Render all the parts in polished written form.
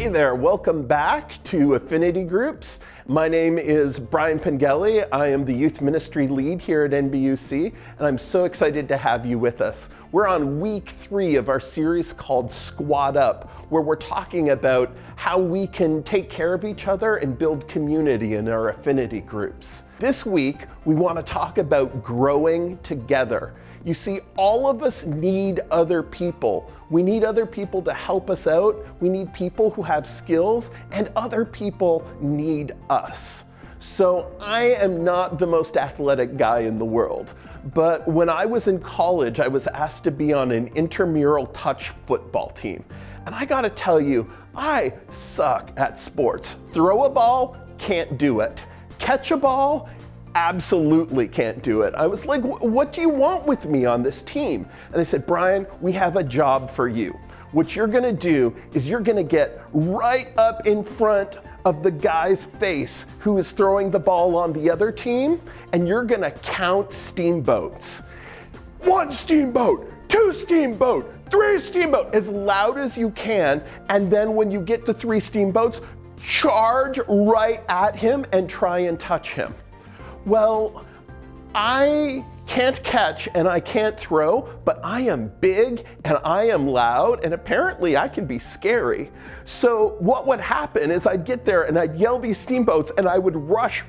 Hey there, welcome back to Affinity Groups. My name is Brian Pengelly. I am the youth ministry lead here at NBUC, and I'm so excited to have you with us. We're on week 3 of our series called Squad Up, where we're talking about how we can take care of each other and build community in our affinity groups. This week, we want to talk about growing together. You see, all of us need other people. We need other people to help us out. We need people who have skills, and other people need us. So I am not the most athletic guy in the world, but when I was in college, I was asked to be on an intramural touch football team. And I gotta tell you, I suck at sports. Throw a ball, can't do it. Catch a ball, absolutely can't do it. I was like, what do you want with me on this team? And they said, Brian, we have a job for you. What you're gonna do is you're gonna get right up in front of the guy's face who is throwing the ball on the other team, and you're gonna count steamboats. 1 steamboat, 2 steamboat, 3 steamboat, as loud as you can, and then when you get to 3 steamboats, charge right at him and try and touch him. Well, I can't catch and I can't throw, but I am big and I am loud, and apparently I can be scary. So what would happen is I'd get there and I'd yell these steamboats and I would rush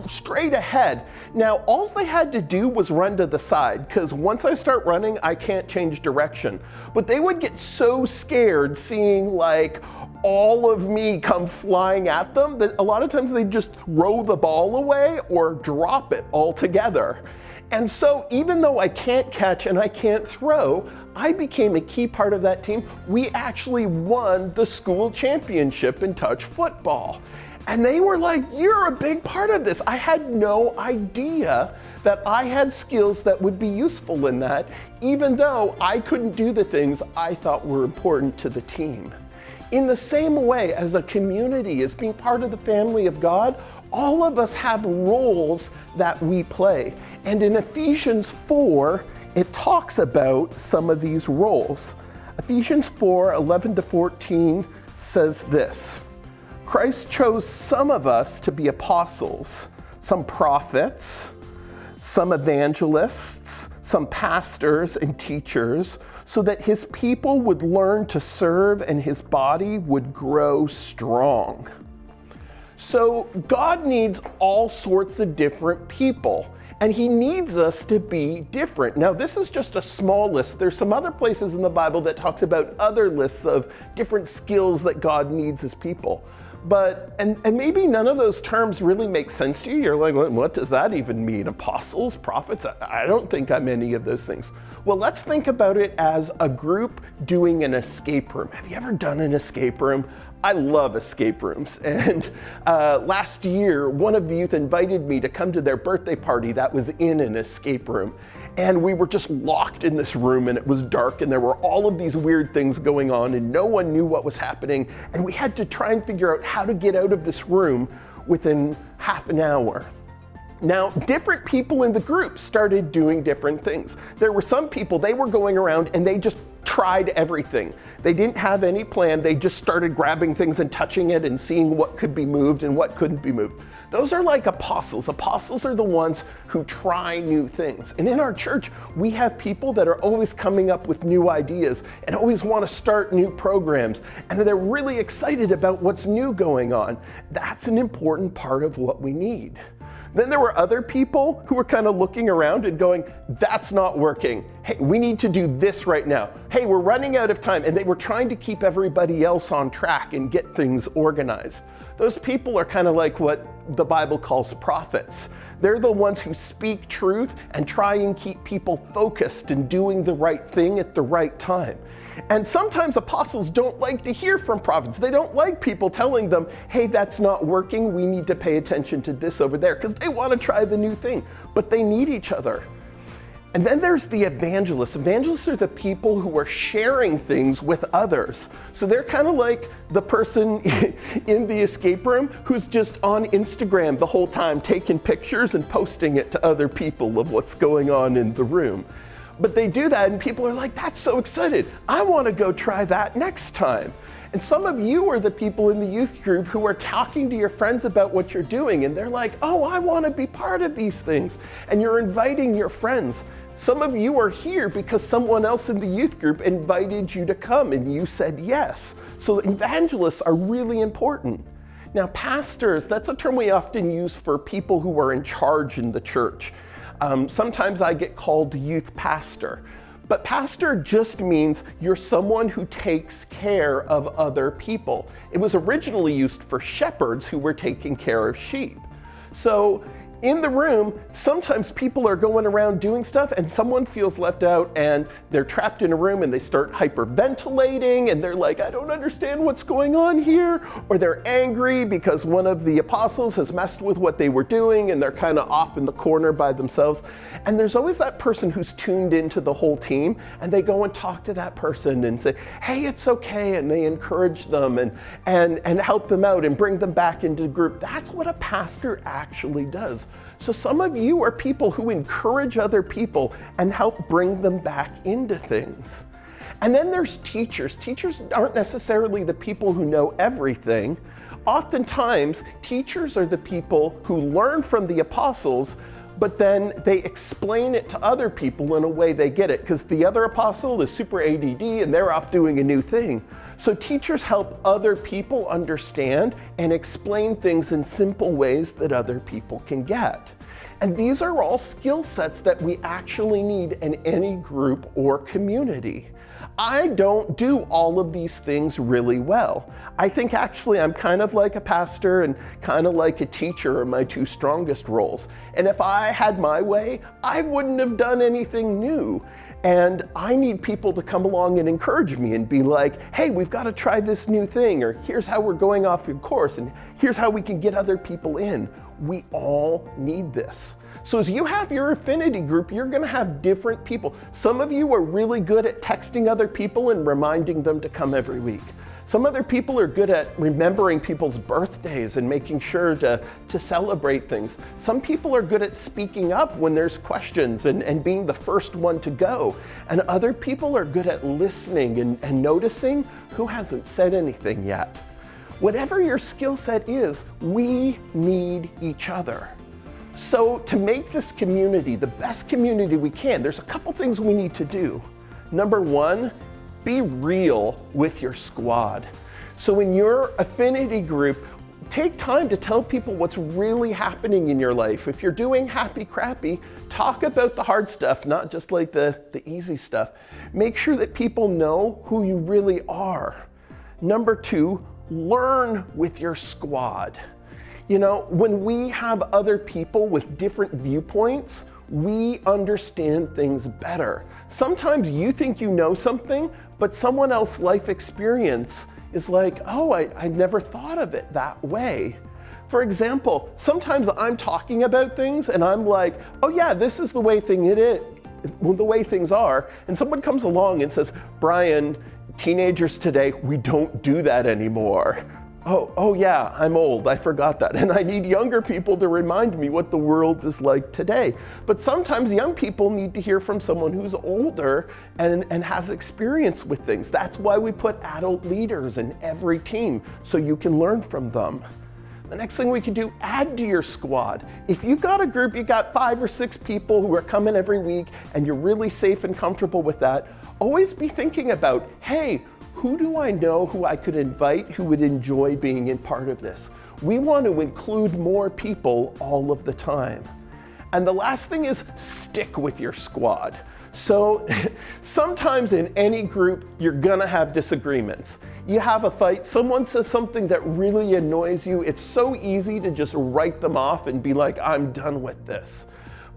straight ahead. Now, all they had to do was run to the side, because once I start running, I can't change direction. But they would get so scared seeing like all of me come flying at them that a lot of times they just throw the ball away or drop it altogether. And so even though I can't catch and I can't throw, I became a key part of that team. We actually won the school championship in touch football. And they were like, you're a big part of this. I had no idea that I had skills that would be useful in that, even though I couldn't do the things I thought were important to the team. In the same way, as a community, as being part of the family of God, all of us have roles that we play. And in Ephesians 4, it talks about some of these roles. Ephesians 4, 11 to 14 says this: Christ chose some of us to be apostles, some prophets, some evangelists, some pastors and teachers, so that his people would learn to serve and his body would grow strong. So God needs all sorts of different people, and he needs us to be different. Now, this is just a small list. There's some other places in the Bible that talks about other lists of different skills that God needs as people. But, and maybe none of those terms really make sense to you. You're like, what does that even mean? Apostles, prophets? I don't think I'm any of those things. Well, let's think about it as a group doing an escape room. Have you ever done an escape room? I love escape rooms. And last year, one of the youth invited me to come to their birthday party that was in an escape room. And we were just locked in this room, and it was dark, and there were all of these weird things going on, and no one knew what was happening. And we had to try and figure out how to get out of this room within half an hour. Now, different people in the group started doing different things. There were some people, they were going around and they just tried everything. They didn't have any plan. They just started grabbing things and touching it and seeing what could be moved and what couldn't be moved. Those are like apostles. Apostles are the ones who try new things. And in our church, we have people that are always coming up with new ideas and always want to start new programs. And they're really excited about what's new going on. That's an important part of what we need. Then there were other people who were kind of looking around and going, that's not working. Hey, we need to do this right now. Hey, we're running out of time. And they were trying to keep everybody else on track and get things organized. Those people are kind of like what the Bible calls prophets. They're the ones who speak truth and try and keep people focused and doing the right thing at the right time. And sometimes apostles don't like to hear from prophets. They don't like people telling them, hey, that's not working. We need to pay attention to this over there, because they want to try the new thing, but they need each other. And then there's the evangelists. Evangelists are the people who are sharing things with others. So they're kind of like the person in the escape room who's just on Instagram the whole time, taking pictures and posting it to other people of what's going on in the room. But they do that and people are like, that's so excited. I want to go try that next time. And some of you are the people in the youth group who are talking to your friends about what you're doing, and they're like, oh, I want to be part of these things. And you're inviting your friends. Some of you are here because someone else in the youth group invited you to come and you said yes. So evangelists are really important. Now, pastors, that's a term we often use for people who are in charge in the church. Sometimes I get called youth pastor. But pastor just means you're someone who takes care of other people. It was originally used for shepherds who were taking care of sheep. So in the room, sometimes people are going around doing stuff and someone feels left out and they're trapped in a room and they start hyperventilating and they're like, I don't understand what's going on here. Or they're angry because one of the apostles has messed with what they were doing and they're kind of off in the corner by themselves. And there's always that person who's tuned into the whole team and they go and talk to that person and say, hey, it's okay. And they encourage them and help them out and bring them back into the group. That's what a pastor actually does. So some of you are people who encourage other people and help bring them back into things. And then there's teachers. Teachers aren't necessarily the people who know everything. Oftentimes, teachers are the people who learn from the apostles, but then they explain it to other people in a way they get it, because the other apostle is super ADD and they're off doing a new thing. So teachers help other people understand and explain things in simple ways that other people can get. And these are all skill sets that we actually need in any group or community. I don't do all of these things really well. I think actually I'm kind of like a pastor and kind of like a teacher are my two strongest roles. And if I had my way, I wouldn't have done anything new. And I need people to come along and encourage me and be like, hey, we've got to try this new thing, or here's how we're going off your course, and here's how we can get other people in. We all need this. So as you have your affinity group, you're going to have different people. Some of you are really good at texting other people and reminding them to come every week. Some other people are good at remembering people's birthdays and making sure to celebrate things. Some people are good at speaking up when there's questions and being the first one to go. And other people are good at listening and noticing who hasn't said anything yet. Whatever your skill set is, we need each other. So to make this community the best community we can, there's a couple things we need to do. Number one, be real with your squad. So in your affinity group, take time to tell people what's really happening in your life. If you're doing happy crappy, talk about the hard stuff, not just like the easy stuff. Make sure that people know who you really are. Number two, learn with your squad. You know, when we have other people with different viewpoints, we understand things better. Sometimes you think you know something, but someone else's life experience is like, oh, I never thought of it that way. For example, sometimes I'm talking about things and I'm like, oh yeah, this is the way the way things are. And someone comes along and says, Brian, teenagers today, we don't do that anymore. Oh yeah, I'm old, I forgot that. And I need younger people to remind me what the world is like today. But sometimes young people need to hear from someone who's older and has experience with things. That's why we put adult leaders in every team, so you can learn from them. The next thing we can do, add to your squad. If you've got a group, you've got 5 or 6 people who are coming every week and you're really safe and comfortable with that, always be thinking about, hey, who do I know who I could invite who would enjoy being in part of this? We want to include more people all of the time. And the last thing is stick with your squad. So sometimes in any group, you're gonna have disagreements. You have a fight, someone says something that really annoys you, it's so easy to just write them off and be like, I'm done with this.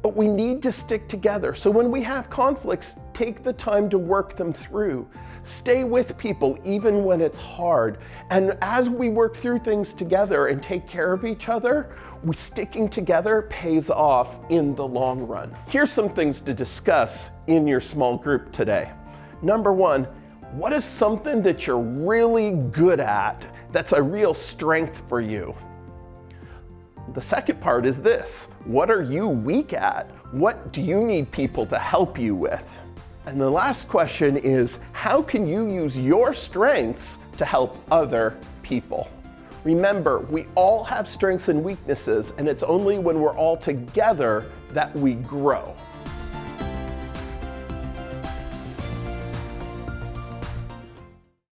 But we need to stick together. So when we have conflicts, take the time to work them through. Stay with people even when it's hard. And as we work through things together and take care of each other, sticking together pays off in the long run. Here's some things to discuss in your small group today. Number one, what is something that you're really good at that's a real strength for you? The second part is this: what are you weak at? What do you need people to help you with? And the last question is, how can you use your strengths to help other people. Remember, we all have strengths and weaknesses, and it's only when we're all together that we grow.